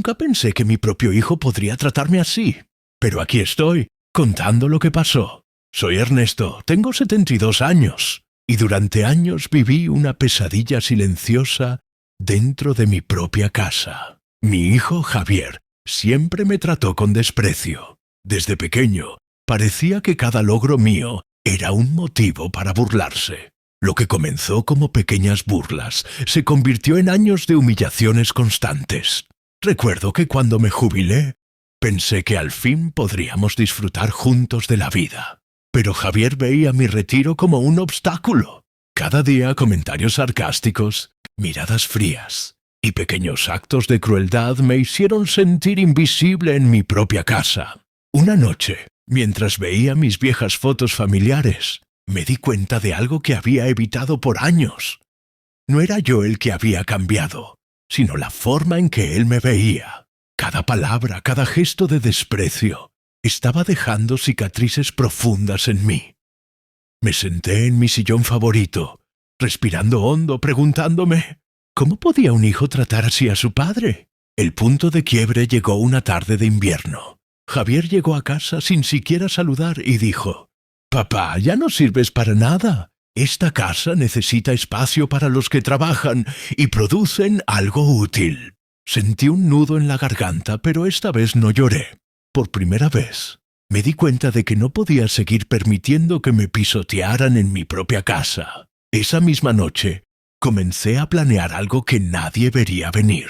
Nunca pensé que mi propio hijo podría tratarme así. Pero aquí estoy, contando lo que pasó. Soy Ernesto, tengo 72 años, y durante años viví una pesadilla silenciosa dentro de mi propia casa. Mi hijo Javier siempre me trató con desprecio. Desde pequeño, parecía que cada logro mío era un motivo para burlarse. Lo que comenzó como pequeñas burlas se convirtió en años de humillaciones constantes. Recuerdo que cuando me jubilé, pensé que al fin podríamos disfrutar juntos de la vida. Pero Javier veía mi retiro como un obstáculo. Cada día comentarios sarcásticos, miradas frías y pequeños actos de crueldad me hicieron sentir invisible en mi propia casa. Una noche, mientras veía mis viejas fotos familiares, me di cuenta de algo que había evitado por años. No era yo el que había cambiado, sino la forma en que él me veía. Cada palabra, cada gesto de desprecio estaba dejando cicatrices profundas en mí. Me senté en mi sillón favorito, respirando hondo, preguntándome, ¿cómo podía un hijo tratar así a su padre? El punto de quiebre llegó una tarde de invierno. Javier llegó a casa sin siquiera saludar y dijo, «Papá, ya no sirves para nada. Esta casa necesita espacio para los que trabajan y producen algo útil». Sentí un nudo en la garganta, pero esta vez no lloré. Por primera vez, me di cuenta de que no podía seguir permitiendo que me pisotearan en mi propia casa. Esa misma noche, comencé a planear algo que nadie vería venir.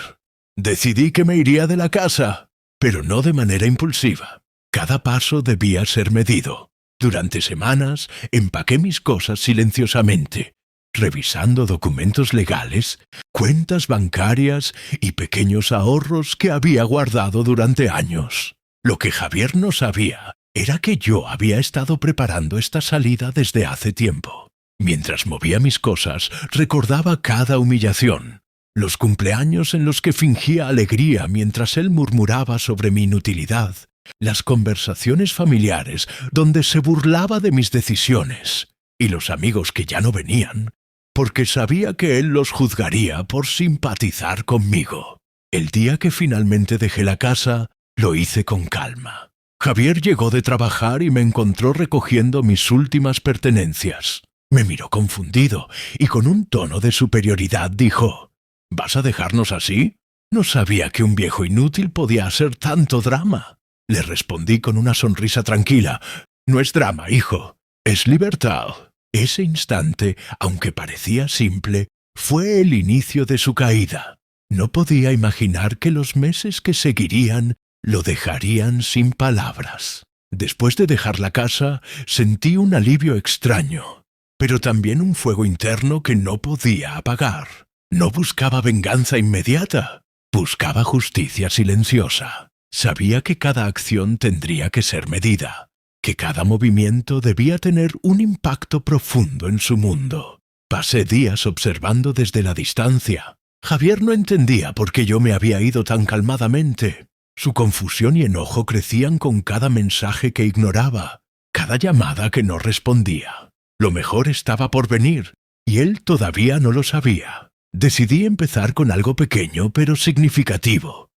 Decidí que me iría de la casa, pero no de manera impulsiva. Cada paso debía ser medido. Durante semanas empaqué mis cosas silenciosamente, revisando documentos legales, cuentas bancarias y pequeños ahorros que había guardado durante años. Lo que Javier no sabía era que yo había estado preparando esta salida desde hace tiempo. Mientras movía mis cosas, recordaba cada humillación, los cumpleaños en los que fingía alegría mientras él murmuraba sobre mi inutilidad, las conversaciones familiares donde se burlaba de mis decisiones, y los amigos que ya no venían, porque sabía que él los juzgaría por simpatizar conmigo. El día que finalmente dejé la casa, lo hice con calma. Javier llegó de trabajar y me encontró recogiendo mis últimas pertenencias. Me miró confundido y con un tono de superioridad dijo, «¿Vas a dejarnos así?» No sabía que un viejo inútil podía hacer tanto drama. Le respondí con una sonrisa tranquila, «No es drama, hijo, es libertad». Ese instante, aunque parecía simple, fue el inicio de su caída. No podía imaginar que los meses que seguirían lo dejarían sin palabras. Después de dejar la casa, sentí un alivio extraño, pero también un fuego interno que no podía apagar. No buscaba venganza inmediata, buscaba justicia silenciosa. Sabía que cada acción tendría que ser medida, que cada movimiento debía tener un impacto profundo en su mundo. Pasé días observando desde la distancia. Javier no entendía por qué yo me había ido tan calmadamente. Su confusión y enojo crecían con cada mensaje que ignoraba, cada llamada que no respondía. Lo mejor estaba por venir, y él todavía no lo sabía. Decidí empezar con algo pequeño pero significativo.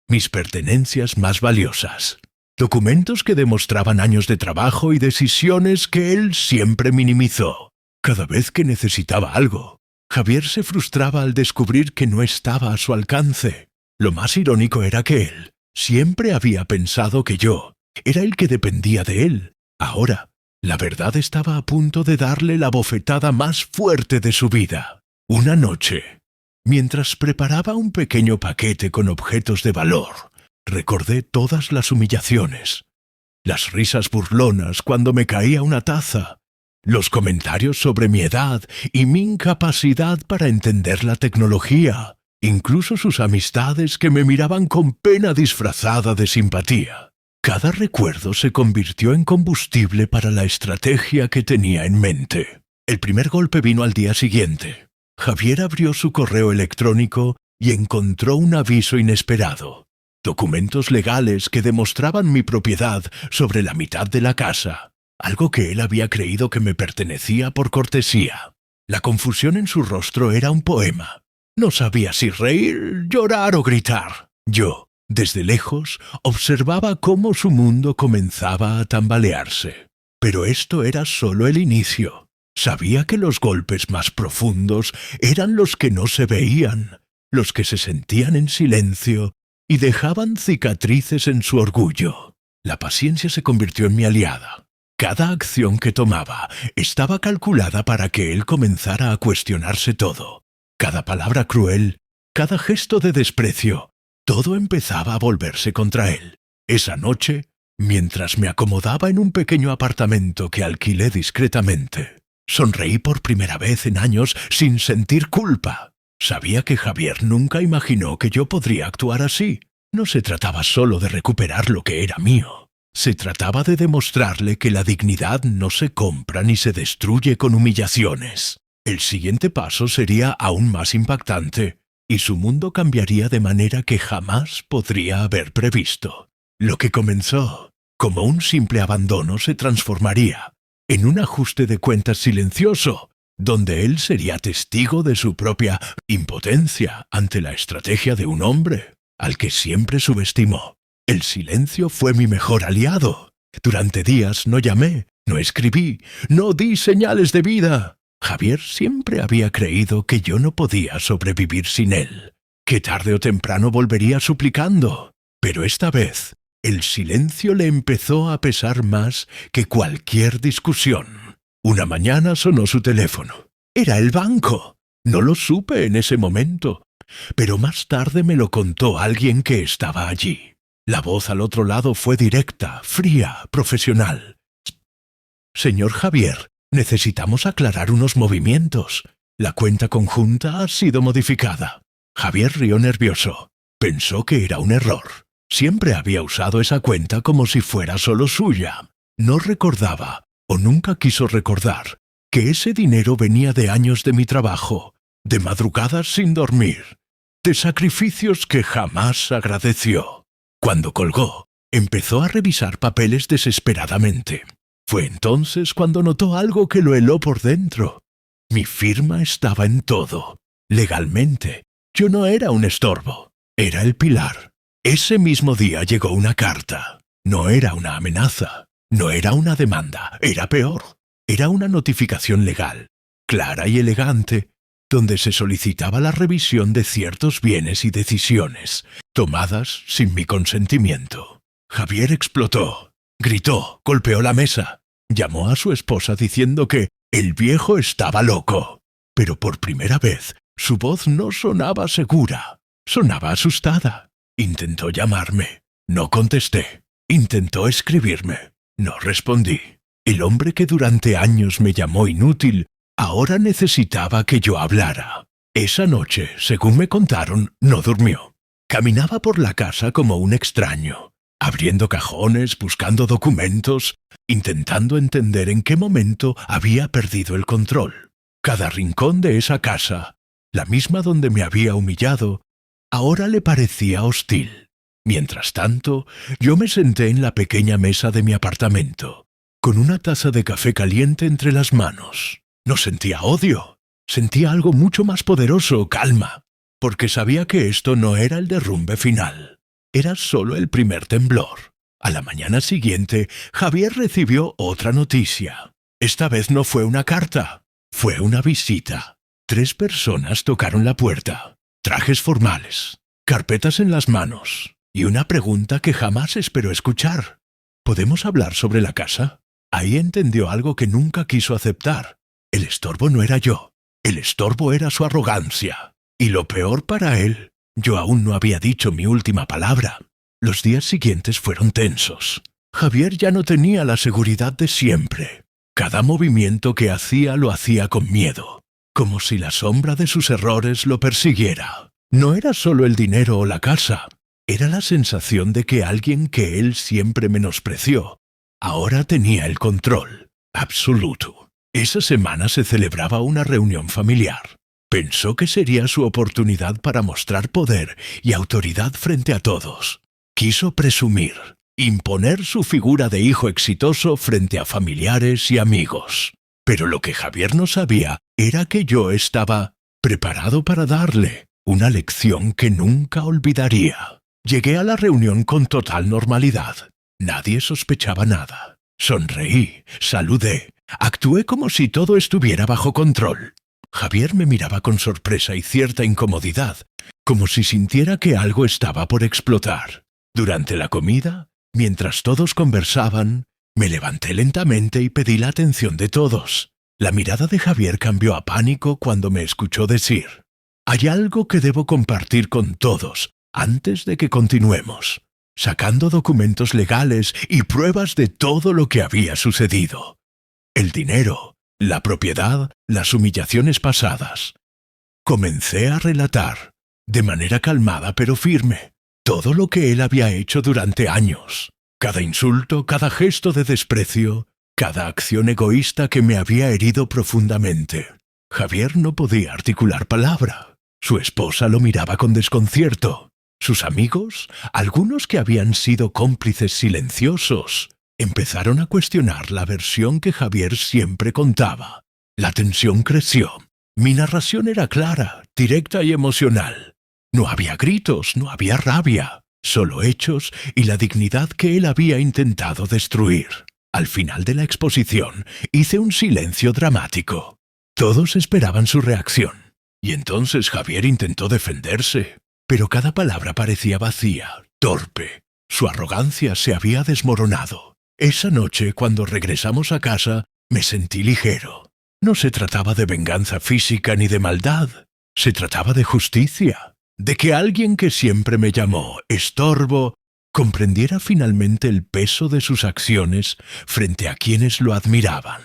Mis pertenencias más valiosas. Documentos que demostraban años de trabajo y decisiones que él siempre minimizó. Cada vez que necesitaba algo, Javier se frustraba al descubrir que no estaba a su alcance. Lo más irónico era que él siempre había pensado que yo era el que dependía de él. Ahora, la verdad estaba a punto de darle la bofetada más fuerte de su vida. Una noche, mientras preparaba un pequeño paquete con objetos de valor, recordé todas las humillaciones, las risas burlonas cuando me caía una taza, los comentarios sobre mi edad y mi incapacidad para entender la tecnología, incluso sus amistades que me miraban con pena disfrazada de simpatía. Cada recuerdo se convirtió en combustible para la estrategia que tenía en mente. El primer golpe vino al día siguiente. Javier abrió su correo electrónico y encontró un aviso inesperado. Documentos legales que demostraban mi propiedad sobre la mitad de la casa, algo que él había creído que me pertenecía por cortesía. La confusión en su rostro era un poema. No sabía si reír, llorar o gritar. Yo, Desde lejos observaba cómo su mundo comenzaba a tambalearse. Pero esto era solo el inicio. Sabía que los golpes más profundos eran los que no se veían, los que se sentían en silencio y dejaban cicatrices en su orgullo. La paciencia se convirtió en mi aliada. Cada acción que tomaba estaba calculada para que él comenzara a cuestionarse todo. Cada palabra cruel, cada gesto de desprecio, todo empezaba a volverse contra él. Esa noche, mientras me acomodaba en un pequeño apartamento que alquilé discretamente, sonreí por primera vez en años sin sentir culpa. Sabía que Javier nunca imaginó que yo podría actuar así. No se trataba solo de recuperar lo que era mío. Se trataba de demostrarle que la dignidad no se compra ni se destruye con humillaciones. El siguiente paso sería aún más impactante, y su mundo cambiaría de manera que jamás podría haber previsto. Lo que comenzó como un simple abandono se transformaría en un ajuste de cuentas silencioso, donde él sería testigo de su propia impotencia ante la estrategia de un hombre al que siempre subestimó. El silencio fue mi mejor aliado. Durante días no llamé, no escribí, no di señales de vida. Javier siempre había creído que yo no podía sobrevivir sin él, que tarde o temprano volvería suplicando. Pero esta vez, el silencio le empezó a pesar más que cualquier discusión. Una mañana sonó su teléfono. Era el banco. No lo supe en ese momento, pero más tarde me lo contó alguien que estaba allí. La voz al otro lado fue directa, fría, profesional. «Señor Javier, necesitamos aclarar unos movimientos. La cuenta conjunta ha sido modificada». Javier rió nervioso. Pensó que era un error. Siempre había usado esa cuenta como si fuera solo suya. No recordaba, o nunca quiso recordar, que ese dinero venía de años de mi trabajo, de madrugadas sin dormir, de sacrificios que jamás agradeció. Cuando colgó, empezó a revisar papeles desesperadamente. Fue entonces cuando notó algo que lo heló por dentro. Mi firma estaba en todo. Legalmente, yo no era un estorbo, era el pilar. Ese mismo día llegó una carta. No era una amenaza, no era una demanda, era peor. Era una notificación legal, clara y elegante, donde se solicitaba la revisión de ciertos bienes y decisiones, tomadas sin mi consentimiento. Javier explotó, gritó, golpeó la mesa, llamó a su esposa diciendo que el viejo estaba loco. Pero por primera vez, su voz no sonaba segura, sonaba asustada. Intentó llamarme, no contesté. Intentó escribirme, no respondí. El hombre que durante años me llamó inútil, ahora necesitaba que yo hablara. Esa noche, según me contaron, no durmió. Caminaba por la casa como un extraño, abriendo cajones, buscando documentos, intentando entender en qué momento había perdido el control. Cada rincón de esa casa, la misma donde me había humillado, ahora le parecía hostil. Mientras tanto, yo me senté en la pequeña mesa de mi apartamento, con una taza de café caliente entre las manos. No sentía odio, sentía algo mucho más poderoso, calma, porque sabía que esto no era el derrumbe final, era solo el primer temblor. A la mañana siguiente, Javier recibió otra noticia. Esta vez no fue una carta, fue una visita. 3 personas tocaron la puerta, trajes formales, carpetas en las manos y una pregunta que jamás esperó escuchar. ¿Podemos hablar sobre la casa? Ahí entendió algo que nunca quiso aceptar. El estorbo no era yo, el estorbo era su arrogancia. Y lo peor para él, yo aún no había dicho mi última palabra. Los días siguientes fueron tensos. Javier ya no tenía la seguridad de siempre. Cada movimiento que hacía lo hacía con miedo, como si la sombra de sus errores lo persiguiera. No era solo el dinero o la casa, era la sensación de que alguien que él siempre menospreció, ahora tenía el control absoluto. Esa semana se celebraba una reunión familiar. Pensó que sería su oportunidad para mostrar poder y autoridad frente a todos. Quiso presumir, imponer su figura de hijo exitoso frente a familiares y amigos. Pero lo que Javier no sabía era que yo estaba preparado para darle una lección que nunca olvidaría. Llegué a la reunión con total normalidad. Nadie sospechaba nada. Sonreí, saludé, actué como si todo estuviera bajo control. Javier me miraba con sorpresa y cierta incomodidad, como si sintiera que algo estaba por explotar. Durante la comida, mientras todos conversaban, me levanté lentamente y pedí la atención de todos. La mirada de Javier cambió a pánico cuando me escuchó decir: «Hay algo que debo compartir con todos antes de que continuemos», sacando documentos legales y pruebas de todo lo que había sucedido. El dinero, la propiedad, las humillaciones pasadas. Comencé a relatar, de manera calmada pero firme, todo lo que él había hecho durante años. Cada insulto, cada gesto de desprecio, cada acción egoísta que me había herido profundamente. Javier no podía articular palabra. Su esposa lo miraba con desconcierto. Sus amigos, algunos que habían sido cómplices silenciosos, empezaron a cuestionar la versión que Javier siempre contaba. La tensión creció. Mi narración era clara, directa y emocional. No había gritos, no había rabia, solo hechos y la dignidad que él había intentado destruir. Al final de la exposición, hice un silencio dramático. Todos esperaban su reacción. Y entonces Javier intentó defenderse, pero cada palabra parecía vacía, torpe. Su arrogancia se había desmoronado. Esa noche, cuando regresamos a casa, me sentí ligero. No se trataba de venganza física ni de maldad. Se trataba de justicia. De que alguien que siempre me llamó estorbo comprendiera finalmente el peso de sus acciones frente a quienes lo admiraban.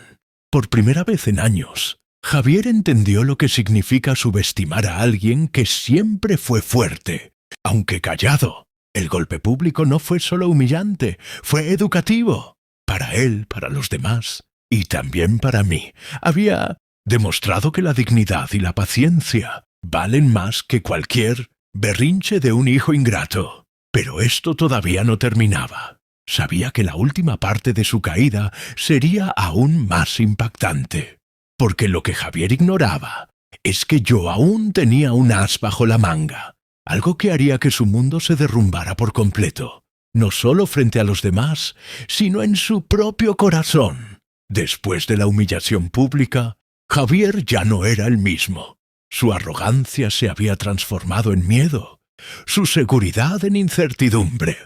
Por primera vez en años, Javier entendió lo que significa subestimar a alguien que siempre fue fuerte, aunque callado. El golpe público no fue solo humillante, fue educativo. Para él, para los demás, y también para mí. Había demostrado que la dignidad y la paciencia valen más que cualquier berrinche de un hijo ingrato. Pero esto todavía no terminaba. Sabía que la última parte de su caída sería aún más impactante. Porque lo que Javier ignoraba es que yo aún tenía un as bajo la manga. Algo que haría que su mundo se derrumbara por completo. No solo frente a los demás, sino en su propio corazón. Después de la humillación pública, Javier ya no era el mismo. Su arrogancia se había transformado en miedo, su seguridad en incertidumbre.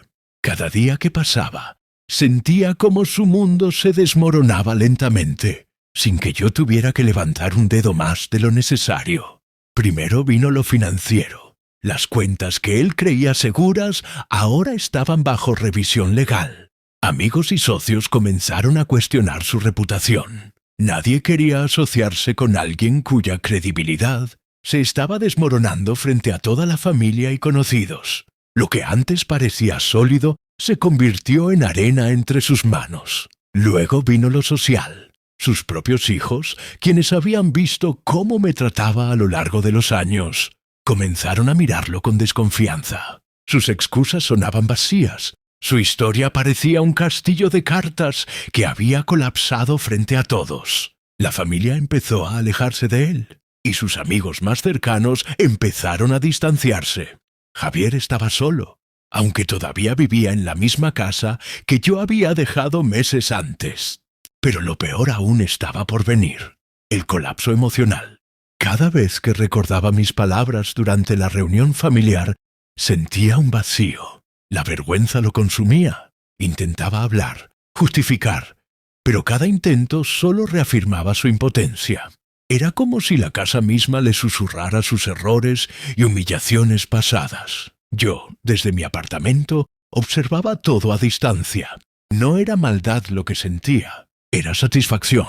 Cada día que pasaba, sentía como su mundo se desmoronaba lentamente, sin que yo tuviera que levantar un dedo más de lo necesario. Primero vino lo financiero. Las cuentas que él creía seguras ahora estaban bajo revisión legal. Amigos y socios comenzaron a cuestionar su reputación. Nadie quería asociarse con alguien cuya credibilidad se estaba desmoronando frente a toda la familia y conocidos. Lo que antes parecía sólido se convirtió en arena entre sus manos. Luego vino lo social. Sus propios hijos, quienes habían visto cómo me trataba a lo largo de los años, comenzaron a mirarlo con desconfianza. Sus excusas sonaban vacías. Su historia parecía un castillo de cartas que había colapsado frente a todos. La familia empezó a alejarse de él, y sus amigos más cercanos empezaron a distanciarse. Javier estaba solo, aunque todavía vivía en la misma casa que yo había dejado meses antes. Pero lo peor aún estaba por venir: el colapso emocional. Cada vez que recordaba mis palabras durante la reunión familiar, sentía un vacío. La vergüenza lo consumía. Intentaba hablar, justificar, pero cada intento solo reafirmaba su impotencia. Era como si la casa misma le susurrara sus errores y humillaciones pasadas. Yo, desde mi apartamento, observaba todo a distancia. No era maldad lo que sentía, era satisfacción.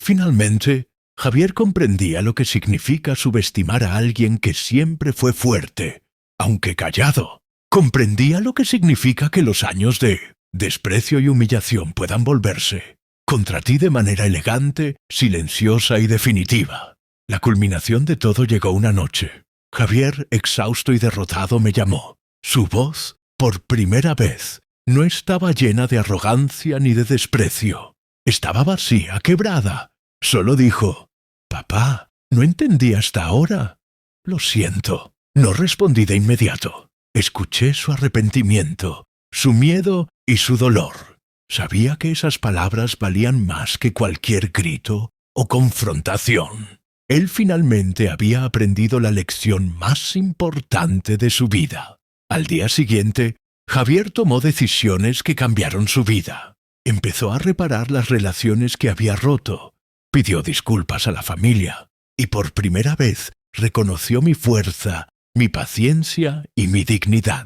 Finalmente, Javier comprendía lo que significa subestimar a alguien que siempre fue fuerte, aunque callado. Comprendía lo que significa que los años de desprecio y humillación puedan volverse contra ti de manera elegante, silenciosa y definitiva. La culminación de todo llegó una noche. Javier, exhausto y derrotado, me llamó. Su voz, por primera vez, no estaba llena de arrogancia ni de desprecio. Estaba vacía, quebrada. Solo dijo: «Papá, no entendí hasta ahora». «Lo siento». No respondí de inmediato. Escuché su arrepentimiento, su miedo y su dolor. Sabía que esas palabras valían más que cualquier grito o confrontación. Él finalmente había aprendido la lección más importante de su vida. Al día siguiente, Javier tomó decisiones que cambiaron su vida. Empezó a reparar las relaciones que había roto, pidió disculpas a la familia y por primera vez reconoció mi fuerza, mi paciencia y mi dignidad.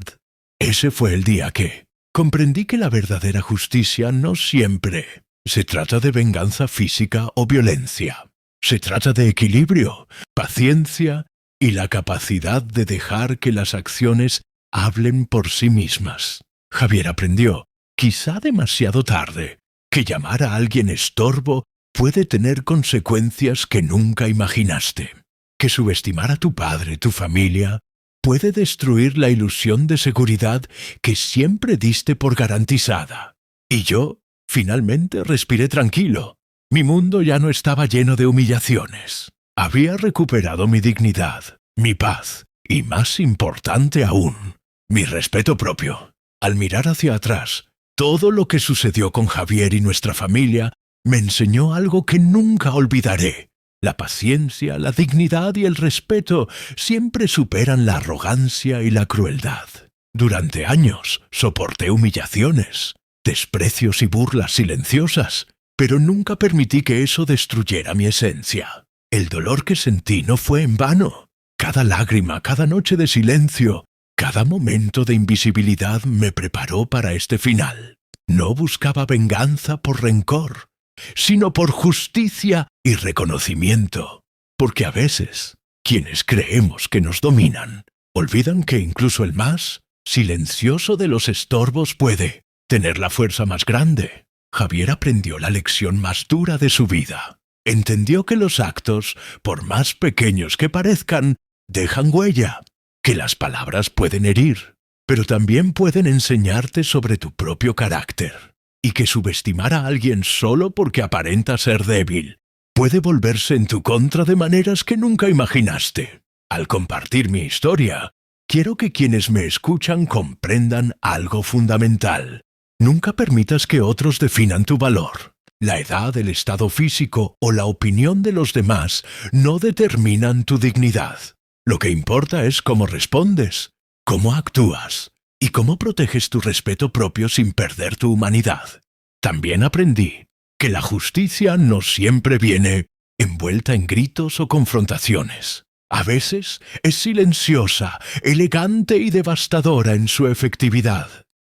Ese fue el día que comprendí que la verdadera justicia no siempre se trata de venganza física o violencia. Se trata de equilibrio, paciencia y la capacidad de dejar que las acciones hablen por sí mismas. Javier aprendió, quizá demasiado tarde, que llamar a alguien estorbo puede tener consecuencias que nunca imaginaste. Que subestimar a tu padre, tu familia, puede destruir la ilusión de seguridad que siempre diste por garantizada. Y yo, finalmente, respiré tranquilo. Mi mundo ya no estaba lleno de humillaciones. Había recuperado mi dignidad, mi paz y, más importante aún, mi respeto propio. Al mirar hacia atrás, todo lo que sucedió con Javier y nuestra familia me enseñó algo que nunca olvidaré. La paciencia, la dignidad y el respeto siempre superan la arrogancia y la crueldad. Durante años soporté humillaciones, desprecios y burlas silenciosas, pero nunca permití que eso destruyera mi esencia. El dolor que sentí no fue en vano. Cada lágrima, cada noche de silencio, cada momento de invisibilidad me preparó para este final. No buscaba venganza por rencor, sino por justicia y reconocimiento. Porque a veces, quienes creemos que nos dominan, olvidan que incluso el más silencioso de los estorbos puede tener la fuerza más grande. Javier aprendió la lección más dura de su vida. Entendió que los actos, por más pequeños que parezcan, dejan huella, que las palabras pueden herir, pero también pueden enseñarte sobre tu propio carácter, y que subestimar a alguien solo porque aparenta ser débil puede volverse en tu contra de maneras que nunca imaginaste. Al compartir mi historia, quiero que quienes me escuchan comprendan algo fundamental. Nunca permitas que otros definan tu valor. La edad, el estado físico o la opinión de los demás no determinan tu dignidad. Lo que importa es cómo respondes, cómo actúas y cómo proteges tu respeto propio sin perder tu humanidad. También aprendí que la justicia no siempre viene envuelta en gritos o confrontaciones. A veces es silenciosa, elegante y devastadora en su efectividad.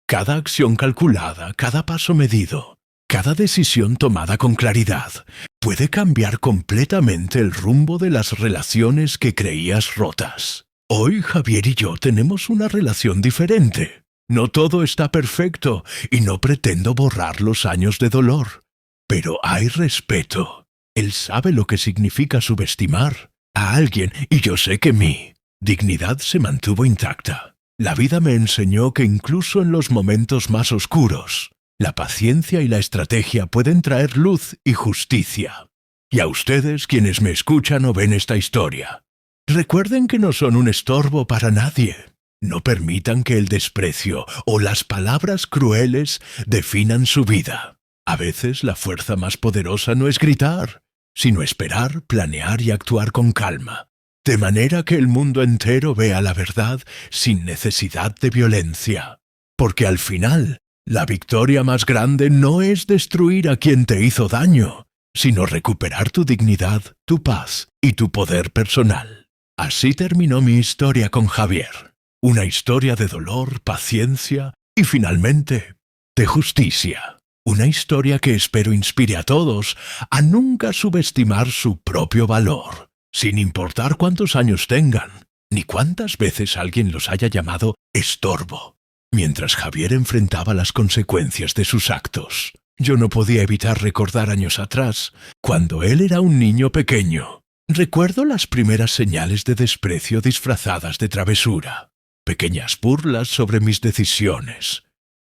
Cada acción calculada, cada paso medido, cada decisión tomada con claridad puede cambiar completamente el rumbo de las relaciones que creías rotas. Hoy Javier y yo tenemos una relación diferente. No todo está perfecto y no pretendo borrar los años de dolor. Pero hay respeto. Él sabe lo que significa subestimar a alguien y yo sé que mi dignidad se mantuvo intacta. La vida me enseñó que incluso en los momentos más oscuros, la paciencia y la estrategia pueden traer luz y justicia. Y a ustedes, quienes me escuchan o ven esta historia, recuerden que no son un estorbo para nadie. No permitan que el desprecio o las palabras crueles definan su vida. A veces la fuerza más poderosa no es gritar, sino esperar, planear y actuar con calma, de manera que el mundo entero vea la verdad sin necesidad de violencia. Porque al final, la victoria más grande no es destruir a quien te hizo daño, sino recuperar tu dignidad, tu paz y tu poder personal. Así terminó mi historia con Javier. Una historia de dolor, paciencia y finalmente, de justicia. Una historia que espero inspire a todos a nunca subestimar su propio valor, sin importar cuántos años tengan, ni cuántas veces alguien los haya llamado estorbo. Mientras Javier enfrentaba las consecuencias de sus actos, yo no podía evitar recordar años atrás, cuando él era un niño pequeño. Recuerdo las primeras señales de desprecio disfrazadas de travesura, pequeñas burlas sobre mis decisiones,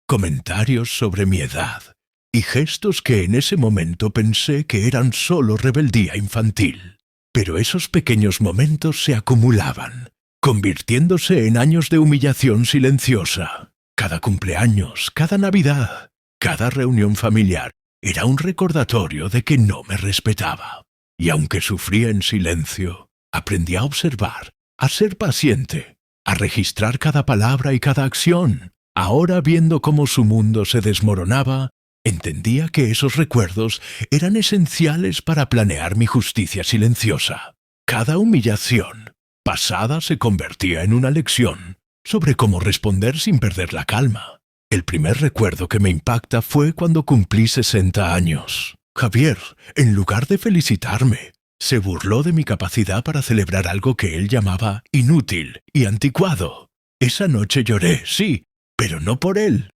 comentarios sobre mi edad y gestos que en ese momento pensé que eran solo rebeldía infantil. Pero esos pequeños momentos se acumulaban, convirtiéndose en años de humillación silenciosa. Cada cumpleaños, cada Navidad, cada reunión familiar era un recordatorio de que no me respetaba. Y aunque sufría en silencio, aprendí a observar, a ser paciente, a registrar cada palabra y cada acción. Ahora, viendo cómo su mundo se desmoronaba, entendía que esos recuerdos eran esenciales para planear mi justicia silenciosa. Cada humillación pasada se convertía en una lección sobre cómo responder sin perder la calma. El primer recuerdo que me impacta fue cuando cumplí 60 años. Javier, en lugar de felicitarme, se burló de mi capacidad para celebrar algo que él llamaba inútil y anticuado. Esa noche lloré, sí, pero no por él.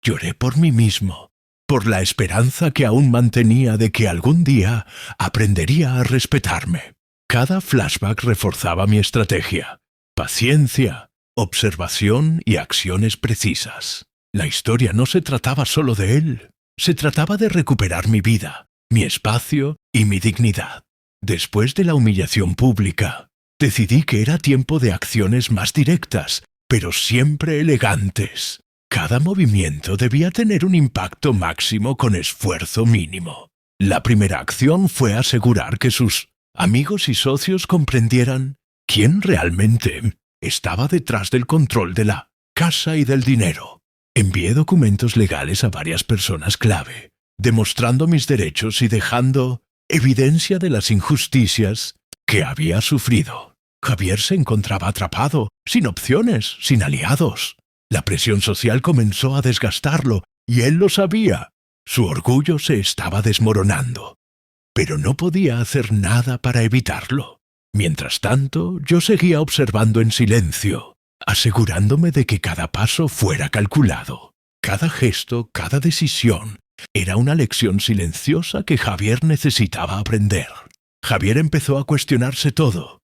Lloré por mí mismo, por la esperanza que aún mantenía de que algún día aprendería a respetarme. Cada flashback reforzaba mi estrategia: paciencia, observación y acciones precisas. La historia no se trataba solo de él. Se trataba de recuperar mi vida, mi espacio y mi dignidad. Después de la humillación pública, decidí que era tiempo de acciones más directas, pero siempre elegantes. Cada movimiento debía tener un impacto máximo con esfuerzo mínimo. La primera acción fue asegurar que sus amigos y socios comprendieran quién realmente estaba detrás del control de la casa y del dinero. Envié documentos legales a varias personas clave, demostrando mis derechos y dejando evidencia de las injusticias que había sufrido. Javier se encontraba atrapado, sin opciones, sin aliados. La presión social comenzó a desgastarlo, y él lo sabía. Su orgullo se estaba desmoronando, pero no podía hacer nada para evitarlo. Mientras tanto, yo seguía observando en silencio, asegurándome de que cada paso fuera calculado. Cada gesto, cada decisión, era una lección silenciosa que Javier necesitaba aprender. Javier empezó a cuestionarse todo: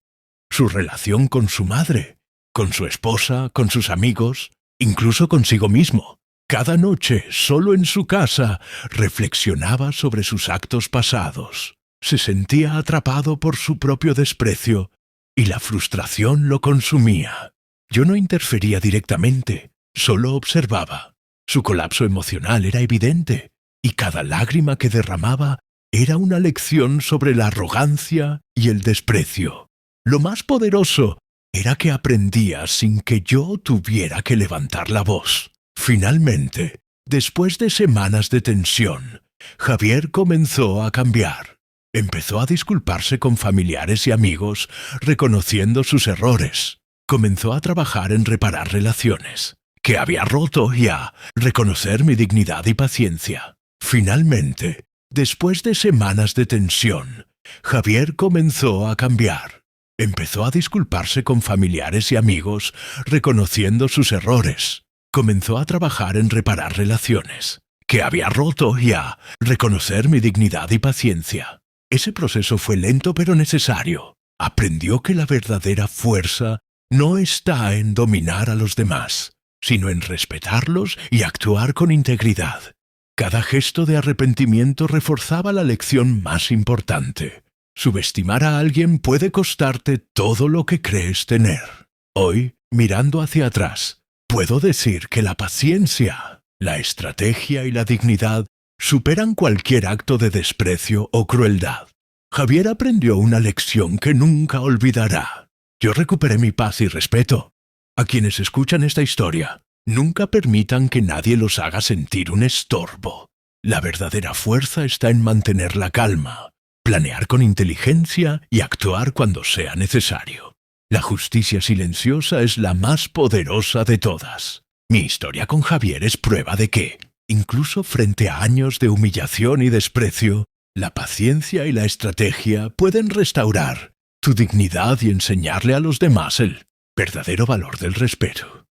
su relación con su madre, con su esposa, con sus amigos, incluso consigo mismo. Cada noche, solo en su casa, reflexionaba sobre sus actos pasados. Se sentía atrapado por su propio desprecio, y la frustración lo consumía. Yo no interfería directamente, solo observaba. Su colapso emocional era evidente, y cada lágrima que derramaba era una lección sobre la arrogancia y el desprecio. Lo más poderoso era que aprendía sin que yo tuviera que levantar la voz. Finalmente, después de semanas de tensión, Javier comenzó a cambiar. Empezó a disculparse con familiares y amigos, reconociendo sus errores. Comenzó a trabajar en reparar relaciones que había roto y a reconocer mi dignidad y paciencia. Finalmente, después de semanas de tensión, Javier comenzó a cambiar. Empezó a disculparse con familiares y amigos, reconociendo sus errores. Comenzó a trabajar en reparar relaciones que había roto y a reconocer mi dignidad y paciencia. Ese proceso fue lento pero necesario. Aprendió que la verdadera fuerza no está en dominar a los demás, sino en respetarlos y actuar con integridad. Cada gesto de arrepentimiento reforzaba la lección más importante: subestimar a alguien puede costarte todo lo que crees tener. Hoy, mirando hacia atrás, puedo decir que la paciencia, la estrategia y la dignidad superan cualquier acto de desprecio o crueldad. Javier aprendió una lección que nunca olvidará. Yo recuperé mi paz y respeto. A quienes escuchan esta historia, nunca permitan que nadie los haga sentir un estorbo. La verdadera fuerza está en mantener la calma, planear con inteligencia y actuar cuando sea necesario. La justicia silenciosa es la más poderosa de todas. Mi historia con Javier es prueba de que, incluso frente a años de humillación y desprecio, la paciencia y la estrategia pueden restaurar tu dignidad y enseñarle a los demás el verdadero valor del respeto.